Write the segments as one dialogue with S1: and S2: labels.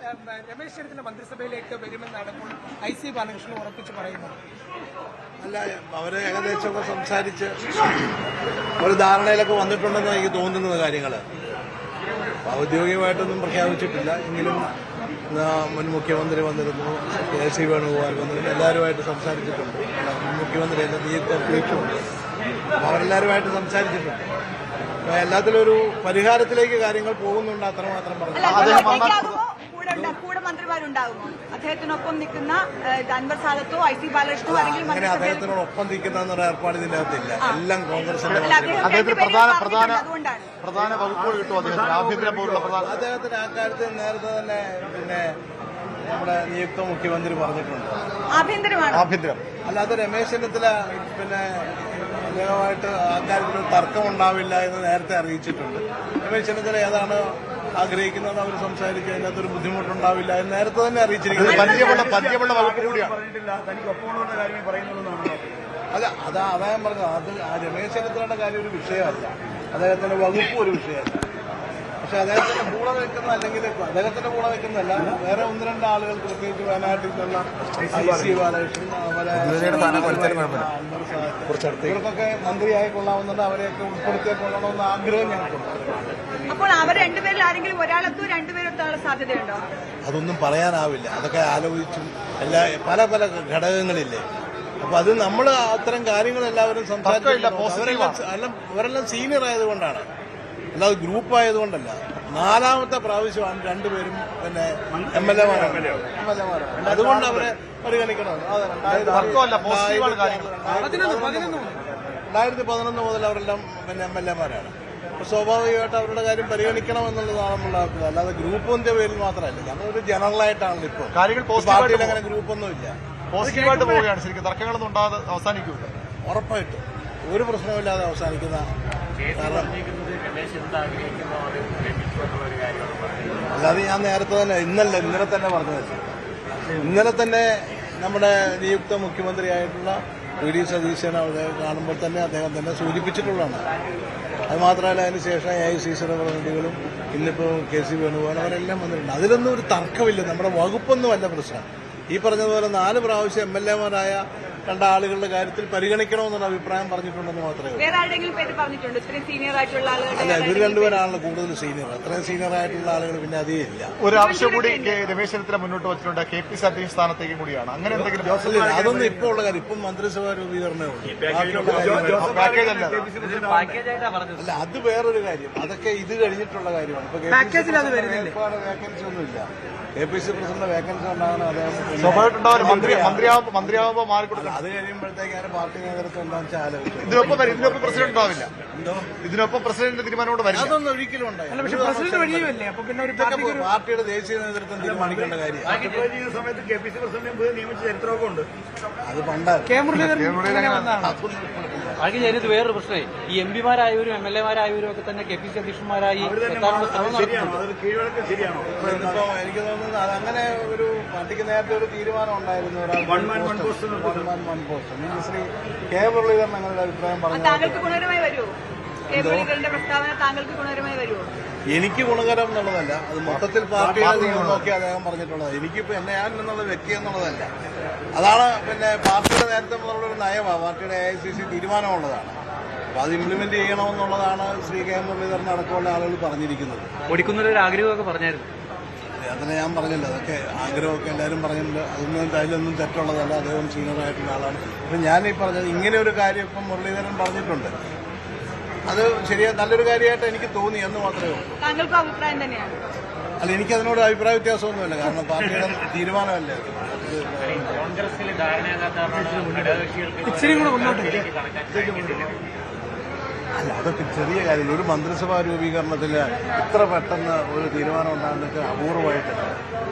S1: രമേശ് ചെന്നിത്തല മന്ത്രിസഭയിലേക്ക് വരുമെന്നാണ് ഇപ്പോൾ IC ബാലകൃഷ്ണൻ ഉറപ്പിച്ച് പറയുന്നത്.
S2: അല്ല, അവര് ഏകദേശമൊക്കെ സംസാരിച്ച് ഒരു ധാരണയിലൊക്കെ വന്നിട്ടുണ്ടെന്ന് എനിക്ക് തോന്നുന്ന കാര്യങ്ങൾ ഔദ്യോഗികമായിട്ടൊന്നും പ്രഖ്യാപിച്ചിട്ടില്ല. എങ്കിലും മുൻ മുഖ്യമന്ത്രി വന്നിരുന്നു, KC വേണുഗോപാൽ വന്നിരുന്നു, എല്ലാവരുമായിട്ട് സംസാരിച്ചിട്ടുണ്ട്. മുൻ മുഖ്യമന്ത്രി എല്ലാം നീക്കമുണ്ട്, അവരെല്ലാവരുമായിട്ട് സംസാരിച്ചിട്ടുണ്ട്. എല്ലാത്തിലും ഒരു പരിഹാരത്തിലേക്ക് കാര്യങ്ങൾ പോകുന്നുണ്ട്, അത്രമാത്രം പറഞ്ഞു.
S3: കൂടെ മന്ത്രിമാരുണ്ടാകുമോ? അദ്ദേഹത്തിനൊപ്പം നിൽക്കുന്ന അൻവർ സാദത്തോ IC ബാലകൃഷ്ണനോ
S2: അങ്ങനെ അദ്ദേഹത്തിനോടൊപ്പം നിൽക്കുന്ന ഏർപ്പാട് ഇതിന്റെ അകത്തില്ല. എല്ലാം കോൺഗ്രസിന്റെ
S4: പ്രധാന വകുപ്പുകൾ കിട്ടും
S2: അദ്ദേഹത്തിന് ആ കാര്യത്തിൽ നേരത്തെ തന്നെ നമ്മുടെ നിയുക്ത മുഖ്യമന്ത്രി പറഞ്ഞിട്ടുണ്ട്.
S4: ആഭ്യന്തരം
S2: അല്ലാതെ രമേശ് ചെന്നിത്തല അദ്ദേഹമായിട്ട് ആ കാര്യത്തിൽ തർക്കമുണ്ടാവില്ല എന്ന് നേരത്തെ അറിയിച്ചിട്ടുണ്ട്. രമേശ് ചെന്നിത്തല ഏതാണ് ആഗ്രഹിക്കുന്നത് അവർ സംസാരിക്കുക, അതിനകത്തൊരു ബുദ്ധിമുട്ടുണ്ടാവില്ല എന്ന് നേരത്തെ തന്നെ അറിയിച്ചിരിക്കുന്നത്.
S4: പരിചയമുള്ള വകുപ്പ് കൂടിയാണ്.
S2: അല്ല, അതാ ഞാൻ പറഞ്ഞത്. അത് ആ രമേശ് ചെന്നിത്തലയുടെ കാര്യം ഒരു വിഷയമല്ല, അദ്ദേഹത്തിന്റെ വകുപ്പ് ഒരു വിഷയമല്ല. പക്ഷെ അദ്ദേഹത്തിന്റെ കൂടെ നിൽക്കുന്ന, അല്ലെങ്കിൽ അദ്ദേഹത്തിന്റെ കൂടെ നിൽക്കുന്നതല്ല, വേറെ ഒന്ന് രണ്ട് ആളുകൾ, പ്രത്യേകിച്ച് വയനാട്ടിൽ നിന്നുള്ള IC ബാലകൃഷ്ണൻ, ഇവർക്കൊക്കെ മന്ത്രിയായി കൊള്ളാവുന്നത്, അവരെയൊക്കെ ഉൾപ്പെടുത്തിയാൽ കൊള്ളണമെന്ന ആഗ്രഹം ഞങ്ങൾക്കുണ്ട്.
S3: അപ്പോൾ അവർ രണ്ടുപേരിൽ ആരെങ്കിലും ഒരാളെത്തോ രണ്ടുപേരെത്താനുള്ള സാധ്യതയുണ്ടോ?
S2: അതൊന്നും പറയാനാവില്ല. അതൊക്കെ ആലോചിച്ചും പല പല ഘടകങ്ങളില്ലേ. അപ്പൊ അത് നമ്മൾ അത്തരം കാര്യങ്ങൾ എല്ലാവരും സംസാരിക്കില്ല. ഇവരെല്ലാം സീനിയർ ആയതുകൊണ്ടാണ്, അല്ലാതെ ഗ്രൂപ്പ് ആയതുകൊണ്ടല്ല. 4ാമത്തെ പ്രാവശ്യമാണ് രണ്ടുപേരും MLA മാരാണ്. അതുകൊണ്ട് അവരെ പരിഗണിക്കണം. 2011 മുതൽ അവരെല്ലാം MLA മാരാണ്. സ്വാഭാവികമായിട്ട് അവരുടെ കാര്യം പരിഗണിക്കണം എന്നുള്ളതാണ് നമ്മളുടെ അഭിപ്രായം. അല്ലാതെ ഗ്രൂപ്പിന്റെ പേരിൽ മാത്രമല്ല, ഞങ്ങളൊരു ജനറലായിട്ടാണല്ലോ ഇപ്പോൾ. പാർട്ടിയിൽ അങ്ങനെ ഗ്രൂപ്പൊന്നും ഇല്ല.
S4: പോസിറ്റീവായിട്ട് പോവുകയാണ് ശരിക്കും. തർക്കങ്ങളൊന്നും ഉണ്ടാകാതെ അവസാനിക്കൂല.
S2: ഉറപ്പായിട്ടും ഒരു പ്രശ്നമില്ലാതെ അവസാനിക്കുന്ന. അല്ലാതെ ഞാൻ നേരത്തെ തന്നെ ഇന്നലെ തന്നെ പറഞ്ഞതല്ല. ഇന്നലെ തന്നെ നമ്മുടെ നിയുക്ത മുഖ്യമന്ത്രിയായിട്ടുള്ള VD സതീശൻ അവിടെ കാണുമ്പോൾ തന്നെ അദ്ദേഹം തന്നെ സൂചിപ്പിച്ചിട്ടുള്ളതാണ്. അത് മാത്രമല്ല, അതിനുശേഷം AICCയുടെ പ്രതിനിധികളും ഇന്നിപ്പോൾ KC വേണുഗോപാൽ അവരെല്ലാം വന്നിട്ടുണ്ട്. അതിലൊന്നും ഒരു തർക്കമില്ല. നമ്മുടെ വകുപ്പൊന്നുമല്ല പ്രശ്നം. ഈ പറഞ്ഞതുപോലെ 4 പ്രാവശ്യം MLA മാരായ രണ്ടാളുകളുടെ കാര്യത്തിൽ പരിഗണിക്കണമെന്നുള്ള അഭിപ്രായം പറഞ്ഞിട്ടുണ്ടെന്ന് മാത്രമേ ഉള്ളൂ. അല്ല, ഇവർ രണ്ടുപേരാണല്ലോ കൂടുതൽ സീനിയർ. അത്രയും സീനിയർ ആയിട്ടുള്ള ആളുകൾ പിന്നെ അധികം ഇല്ല.
S4: ഒരു ആവശ്യം കൂടി രമേശ് ചെന്നിത്തല മുന്നോട്ട് വെച്ചിട്ടുണ്ട്, KPC അധ്യക്ഷ സ്ഥാനത്തേക്ക് കൂടിയാണ്. അങ്ങനെ എന്തെങ്കിലും?
S2: അതൊന്നും ഇപ്പോൾ ഉള്ള കാര്യം. ഇപ്പം മന്ത്രിസഭാ രൂപീകരണമേ ഉള്ളൂ. അല്ല, അത് വേറൊരു കാര്യം. അതൊക്കെ ഇത് കഴിഞ്ഞിട്ടുള്ള കാര്യമാണ്. ഇപ്പൊ വേക്കൻസി ഒന്നുമില്ല. KPC പ്രസിഡന്റ് വേക്കൻസി ഉണ്ടാകണം. അദ്ദേഹം
S4: സ്വാഭാവികമായിട്ടുണ്ടാവും. മന്ത്രിയാവുമ്പോൾ മാറിക്കൊടുക്കണം.
S2: അത് കഴിയുമ്പോഴത്തേക്കാണ് പാർട്ടി നേതൃത്വം എന്താണെന്ന് വെച്ചാൽ ആലോചിക്കും.
S4: ഇതിനൊപ്പം പ്രസിഡന്റ് ഉണ്ടാവില്ല. ഇതിനൊപ്പം പ്രസിഡന്റ് തീരുമാനമോട് വരും.
S2: അതൊന്നും ഒരിക്കലും ഉണ്ടായില്ല. പാർട്ടിയുടെ ദേശീയ നേതൃത്വം തീരുമാനിക്കേണ്ട കാര്യം.
S5: സമയത്ത് KPC പ്രസിഡന്റ് നിയമിച്ച ചരിത്രമൊക്കെ ഉണ്ട്.
S2: അത് പണ്ടാണ്.
S6: അതിന് വേറൊരു പ്രശ്നമേ, ഈ MP മാരായവരും MLA മാരായവരും ഒക്കെ തന്നെ KPC അധ്യക്ഷന്മാരായി എത്താനുള്ള ശ്രമം നടത്തുന്നുണ്ട്.
S2: എനിക്ക് തോന്നുന്നത് അതങ്ങനെ ഒരു പാർട്ടിക്ക് നേരത്തെ ഒരു തീരുമാനം ഉണ്ടായിരുന്നു.
S5: One man one post.
S2: Shri K Muraleedharan അങ്ങനെ അഭിപ്രായം പറഞ്ഞു. എനിക്ക് ഗുണകരം എന്നുള്ളതല്ല, അത് മൊത്തത്തിൽ പാർട്ടിയുടെ നോക്കി അദ്ദേഹം പറഞ്ഞിട്ടുള്ളത്. എനിക്കിപ്പോ ഞാൻ എന്നുള്ള വ്യക്തി എന്നുള്ളതല്ല. അതാണ് പാർട്ടിയുടെ നേരത്തെ മുതലുള്ളൊരു നയമാണ്, പാർട്ടിയുടെ AICC തീരുമാനമുള്ളതാണ്. അപ്പൊ അത് ഇംപ്ലിമെന്റ് ചെയ്യണമെന്നുള്ളതാണ് ശ്രീ K മുരളീധരൻ അടക്കമുള്ള ആളുകൾ പറഞ്ഞിരിക്കുന്നത്.
S6: ഓടിക്കുന്നൊരു ആഗ്രഹമൊക്കെ പറഞ്ഞായിരുന്നു.
S2: അതിനെ ഞാൻ പറഞ്ഞില്ല. അതൊക്കെ ആഗ്രഹമൊക്കെ എല്ലാവരും പറഞ്ഞിട്ടുണ്ട്. അതിലൊന്നും തെറ്റുള്ളതല്ല. അദ്ദേഹം സീനിയറായിട്ടുള്ള ആളാണ്. അപ്പം ഞാൻ ഈ പറഞ്ഞത് ഇങ്ങനെ ഒരു കാര്യം ഇപ്പം മുരളീധരൻ പറഞ്ഞിട്ടുണ്ട്. അത് ശരിയാ, നല്ലൊരു കാര്യമായിട്ട് എനിക്ക് തോന്നി എന്ന് മാത്രമേ ഉള്ളൂ.
S3: താങ്കൾക്ക് അഭിപ്രായം തന്നെയാണ്?
S2: അല്ല, എനിക്കതിനോട് അഭിപ്രായ വ്യത്യാസമൊന്നുമില്ല. കാരണം പാർട്ടിയുടെ തീരുമാനമല്ലേ. അല്ല, അതൊക്കെ ചെറിയ കാര്യം. ഒരു മന്ത്രിസഭാ രൂപീകരണത്തിൽ ഇത്ര പെട്ടെന്ന് ഒരു തീരുമാനം ഉണ്ടാകുന്നതൊക്കെ അപൂർവമായിട്ടുണ്ട്.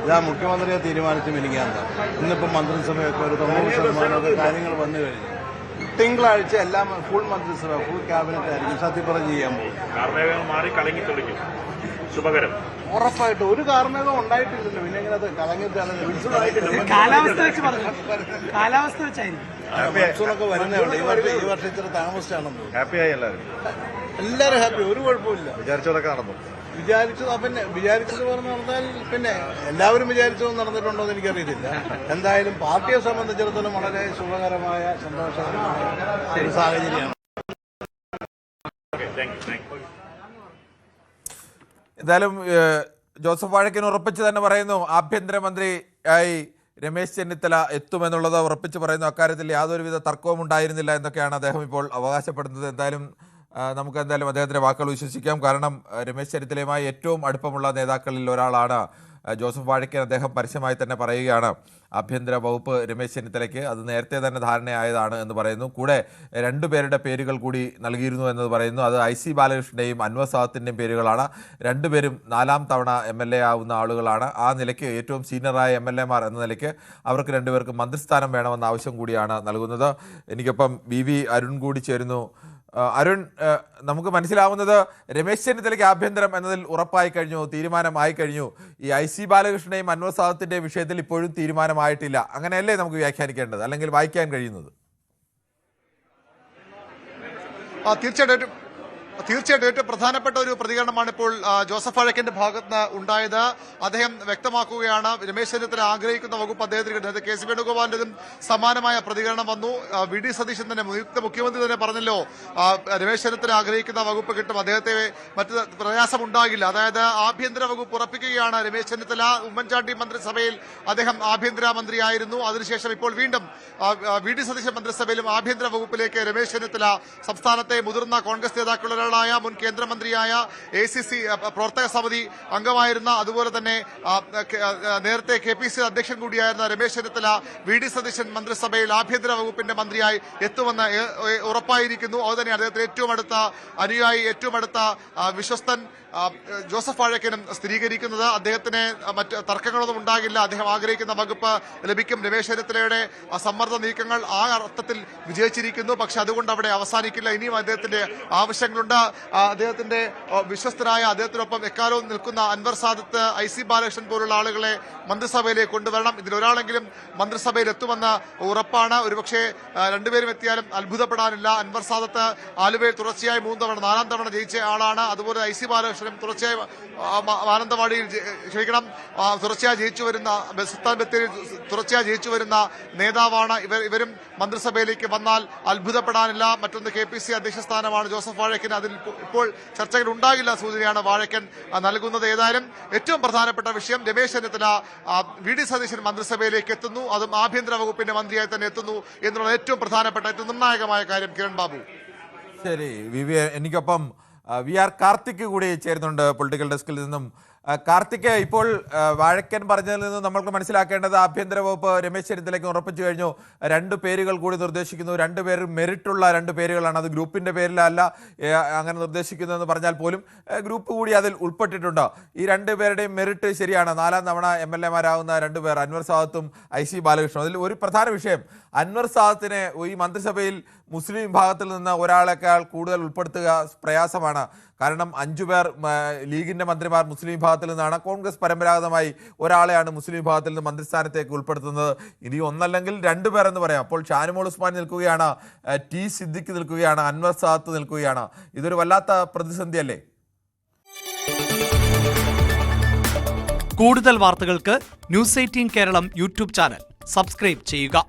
S2: ഇതാ മുഖ്യമന്ത്രിയെ തീരുമാനിച്ച് മിനിങ്ങാന്ന്. ഇന്നിപ്പം മന്ത്രിസഭയൊക്കെ ഒരു 90% കാര്യങ്ങൾ വന്നു കഴിഞ്ഞു. തിങ്കളാഴ്ച എല്ലാം ഫുൾ മന്ത്രിസഭ, ഫുൾ ക്യാബിനറ്റ് ആയിരിക്കും സത്യപ്രതിജ്ഞ ചെയ്യാൻ പോകും. ഉറപ്പായിട്ടും ഒരു കാർമേഘം ഉണ്ടായിട്ടില്ലല്ലോ. പിന്നെ ഇങ്ങനെ അത്
S1: കാലാവസ്ഥ വെച്ചായിരിക്കും
S2: മൺസൂണൊക്കെ വരുന്നേ ഉള്ളൂ. ഈ വർഷം ഇത്ര താമസിച്ചാണെന്ന്.
S4: ഹാപ്പിയായി എല്ലാവരും
S2: ഹാപ്പി, ഒരു കുഴപ്പമില്ല.
S4: വിചാരിച്ചതൊക്കെ നടന്നു.
S2: വിചാരിച്ചത് പറഞ്ഞ് നടന്നാൽ പിന്നെ എല്ലാവരും വിചാരിച്ചത് നടന്നിട്ടുണ്ടോ എന്ന് എനിക്കറിയത്തില്ല. എന്തായാലും പാർട്ടിയെ സംബന്ധിച്ചിടത്തോളം വളരെ ശുഭകരമായ സന്തോഷകരമായ ഒരു സാഹചര്യമാണ്.
S7: എന്തായാലും ജോസഫ് വാഴക്കൻ ഉറപ്പിച്ച് തന്നെ പറയുന്നു ആഭ്യന്തരമന്ത്രിയായി രമേശ് ചെന്നിത്തല എത്തുമെന്നുള്ളത് ഉറപ്പിച്ച് പറയുന്നു. അക്കാര്യത്തിൽ യാതൊരുവിധ തർക്കവും ഉണ്ടായിരുന്നില്ല എന്നൊക്കെയാണ് അദ്ദേഹം ഇപ്പോൾ അവകാശപ്പെടുന്നത്. എന്തായാലും നമുക്ക് എന്തായാലും അദ്ദേഹത്തിൻ്റെ വാക്കുകൾ വിശ്വസിക്കാം. കാരണം രമേശ് ചെന്നിത്തലയുമായി ഏറ്റവും അടുപ്പമുള്ള നേതാക്കളിൽ ഒരാളാണ് ജോസഫ് വാഴക്കൻ. അദ്ദേഹം പരസ്യമായി തന്നെ പറയുകയാണ് ആഭ്യന്തര വകുപ്പ് രമേശ് ചെന്നിത്തലയ്ക്ക് അത് നേരത്തെ തന്നെ ധാരണയായതാണ് എന്ന് പറയുന്നു. കൂടെ രണ്ടുപേരുടെ പേരുകൾ കൂടി നൽകിയിരുന്നു എന്ന് പറയുന്നു. അത് IC ബാലകൃഷ്ണൻ്റെയും അൻവർ സാദത്തിൻ്റെയും പേരുകളാണ്. രണ്ടുപേരും 4ാം തവണ MLA ആവുന്ന ആളുകളാണ്. ആ നിലയ്ക്ക് ഏറ്റവും സീനിയറായ MLA മാർ എന്ന നിലയ്ക്ക് അവർക്ക് രണ്ടുപേർക്കും മന്ത്രിസ്ഥാനം വേണമെന്ന ആവശ്യം കൂടിയാണ് നൽകുന്നത്. എനിക്കൊപ്പം VV അരുൺ കൂടി ചേരുന്നു. അരുൺ, നമുക്ക് മനസ്സിലാവുന്നത് രമേശ് ചെന്നിത്തലയ്ക്ക് ആഭ്യന്തരം എന്നതിൽ ഉറപ്പായി കഴിഞ്ഞു, തീരുമാനമായി കഴിഞ്ഞു. ഈ IC ബാലകൃഷ്ണൻ്റെയും അൻവർ സാദത്തിൻ്റെയും വിഷയത്തിൽ ഇപ്പോഴും തീരുമാനമായിട്ടില്ല. അങ്ങനെയല്ലേ നമുക്ക് വ്യാഖ്യാനിക്കേണ്ടത്, അല്ലെങ്കിൽ വായിക്കാൻ കഴിയുന്നത്?
S4: തീർച്ചയായിട്ടും ഏറ്റവും പ്രധാനപ്പെട്ട ഒരു പ്രതികരണമാണ് ഇപ്പോൾ ജോസഫ് വാഴക്കന്റെ ഭാഗത്ത് നിന്ന് ഉണ്ടായത്. അദ്ദേഹം വ്യക്തമാക്കുകയാണ് രമേശ് ചെന്നിത്തല ആഗ്രഹിക്കുന്ന വകുപ്പ് അദ്ദേഹത്തിന്. KC വേണുഗോപാലിന്റെതും സമാനമായ പ്രതികരണം വന്നു. VD സതീശൻ തന്നെ, നിയുക്ത മുഖ്യമന്ത്രി തന്നെ പറഞ്ഞല്ലോ രമേശ് ചെന്നിത്തല ആഗ്രഹിക്കുന്ന വകുപ്പ് കിട്ടും, അദ്ദേഹത്തെ മറ്റ് പ്രയാസമുണ്ടാകില്ല. അതായത് ആഭ്യന്തര വകുപ്പ് ഉറപ്പിക്കുകയാണ് രമേശ് ചെന്നിത്തല. ഉമ്മൻചാണ്ടി മന്ത്രിസഭയിൽ അദ്ദേഹം ആഭ്യന്തര മന്ത്രിയായിരുന്നു. അതിനുശേഷം ഇപ്പോൾ വീണ്ടും VD സതീശൻ മന്ത്രിസഭയിലും ആഭ്യന്തര വകുപ്പിലേക്ക് രമേശ് ചെന്നിത്തല, സംസ്ഥാനത്തെ മുതിർന്ന കോൺഗ്രസ് നേതാക്കളുടെ മുൻ കേന്ദ്രമന്ത്രിയായ ACC പ്രവർത്തക സമിതി അംഗമായിരുന്ന, അതുപോലെ തന്നെ നേരത്തെ KPC അധ്യക്ഷൻ കൂടിയായിരുന്ന രമേശ് ചെന്നിത്തല VD സതീശൻ മന്ത്രിസഭയിൽ ആഭ്യന്തര വകുപ്പിന്റെ മന്ത്രിയായി എത്തുമെന്ന് ഉറപ്പായിരിക്കുന്നു. അതുതന്നെ അദ്ദേഹത്തിന് ഏറ്റവും അടുത്ത അനുയായി, ഏറ്റവും അടുത്ത വിശ്വസ്തൻ ജോസഫ് വാഴക്കനും സ്ഥിരീകരിക്കുന്നത്. അദ്ദേഹത്തിന് മറ്റ് തർക്കങ്ങളൊന്നും ഉണ്ടാകില്ല, അദ്ദേഹം ആഗ്രഹിക്കുന്ന വകുപ്പ് ലഭിക്കും. രമേശ് ചെന്നിത്തലയുടെ സമ്മർദ്ദ നീക്കങ്ങൾ ആ അർത്ഥത്തിൽ വിജയിച്ചിരിക്കുന്നു. പക്ഷെ അതുകൊണ്ട് അവിടെ അവസാനിക്കില്ല. ഇനിയും അദ്ദേഹത്തിന്റെ ആവശ്യങ്ങളുണ്ട്. അദ്ദേഹത്തിന്റെ വിശ്വസ്തരായ, അദ്ദേഹത്തിനൊപ്പം എക്കാലവും നിൽക്കുന്ന അൻവർ സാദത്ത്, IC ബാലകൃഷ്ണൻ പോലുള്ള ആളുകളെ മന്ത്രിസഭയിലേക്ക് കൊണ്ടുവരണം. ഇതിലൊരാളെങ്കിലും മന്ത്രിസഭയിൽ എത്തുമെന്ന് ഉറപ്പാണ്. ഒരുപക്ഷെ രണ്ടുപേരും എത്തിയാലും അത്ഭുതപ്പെടാനില്ല. അൻവർ സാദത്ത് ആലുവയിൽ തുടർച്ചയായി 3 തവണ 4ാം തവണ ജയിച്ച ആളാണ്. അതുപോലെ IC ബാലകൃഷ്ണൻ തുടർച്ചയായി മാനന്തവാടിയിൽ തുടർച്ചയായി ജയിച്ചു വരുന്ന, സുൽത്താൻ ബത്തേരിയിൽ തുടർച്ചയായി ജയിച്ചു വരുന്ന നേതാവാണ്. ഇവരും മന്ത്രിസഭയിലേക്ക് വന്നാൽ അത്ഭുതപ്പെടാനില്ല. മറ്റൊന്ന് KPC അധ്യക്ഷ സ്ഥാനമാണ് ജോസഫ് വാഴക്കൻ. അതിൽ ഇപ്പോൾ ചർച്ചകൾ ഉണ്ടാകില്ല സൂചനയാണ് വാഴക്കൻ നൽകുന്നത്. ഏതായാലും ഏറ്റവും പ്രധാനപ്പെട്ട വിഷയം രമേശ് ചെന്നിത്തല VD സതീശൻ മന്ത്രിസഭയിലേക്ക് എത്തുന്നു, അതും ആഭ്യന്തര വകുപ്പിന്റെ മന്ത്രിയായി തന്നെ എത്തുന്നു എന്നുള്ള ഏറ്റവും പ്രധാനപ്പെട്ട, ഏറ്റവും നിർണായകമായ കാര്യം. കിരൺ ബാബു.
S7: ശരി, VV, എനിക്കൊപ്പം VR കാർത്തിക് കൂടി ചേരുന്നുണ്ട് പൊളിറ്റിക്കൽ ഡെസ്കിൽ നിന്നും. കാർത്തിക്, ഇപ്പോൾ വാഴക്കൻ പറഞ്ഞതിൽ നിന്ന് നമ്മൾക്ക് മനസ്സിലാക്കേണ്ടത് ആഭ്യന്തര വകുപ്പ് രമേശ് ചെന്നിത്തലയ്ക്ക് ഉറപ്പിച്ചു കഴിഞ്ഞു. 2 പേരുകൾ കൂടി നിർദ്ദേശിക്കുന്നു. 2 പേരും മെറിറ്റുള്ള 2 പേരുകളാണ്. അത് ഗ്രൂപ്പിന്റെ പേരിലല്ല അങ്ങനെ നിർദ്ദേശിക്കുന്നതെന്ന് പറഞ്ഞാൽ പോലും ഗ്രൂപ്പ് കൂടി അതിൽ ഉൾപ്പെട്ടിട്ടുണ്ട്. ഈ 2 പേരുടെയും മെറിറ്റ് ശരിയാണ്. 4ാം തവണ MLA-മാരാകുന്ന 2 പേർ, അൻവർ സാദത്തും IC ബാലകൃഷ്ണനും. അതിൽ ഒരു പ്രധാന വിഷയം, അൻവർ സാദത്തിനെ ഈ മന്ത്രിസഭയിൽ മുസ്ലിം വിഭാഗത്തിൽ നിന്ന് ഒരാളെക്കാൾ കൂടുതൽ ഉൾപ്പെടുത്തുക പ്രയാസമാണ്. കാരണം 5 പേർ ലീഗിന്റെ മന്ത്രിമാർ മുസ്ലിം വിഭാഗത്തിൽ നിന്നാണ്. കോൺഗ്രസ് പരമ്പരാഗതമായി ഒരാളെയാണ് മുസ്ലിം വിഭാഗത്തിൽ നിന്ന് മന്ത്രിസ്ഥാനത്തേക്ക് ഉൾപ്പെടുത്തുന്നത്. ഇനി ഒന്നല്ലെങ്കിൽ 2 പേർ എന്ന് പറയാം. അപ്പോൾ ഷാനിമോൾ ഉസ്മാൻ നിൽക്കുകയാണ്, T സിദ്ദിഖ് നിൽക്കുകയാണ്, അൻവർ സാദത്ത് നിൽക്കുകയാണ്. ഇതൊരു വല്ലാത്ത പ്രതിസന്ധിയല്ലേ?
S8: കൂടുതൽ വാർത്തകൾക്ക് News 18 Keralam YouTube channel subscribe ചെയ്യുക.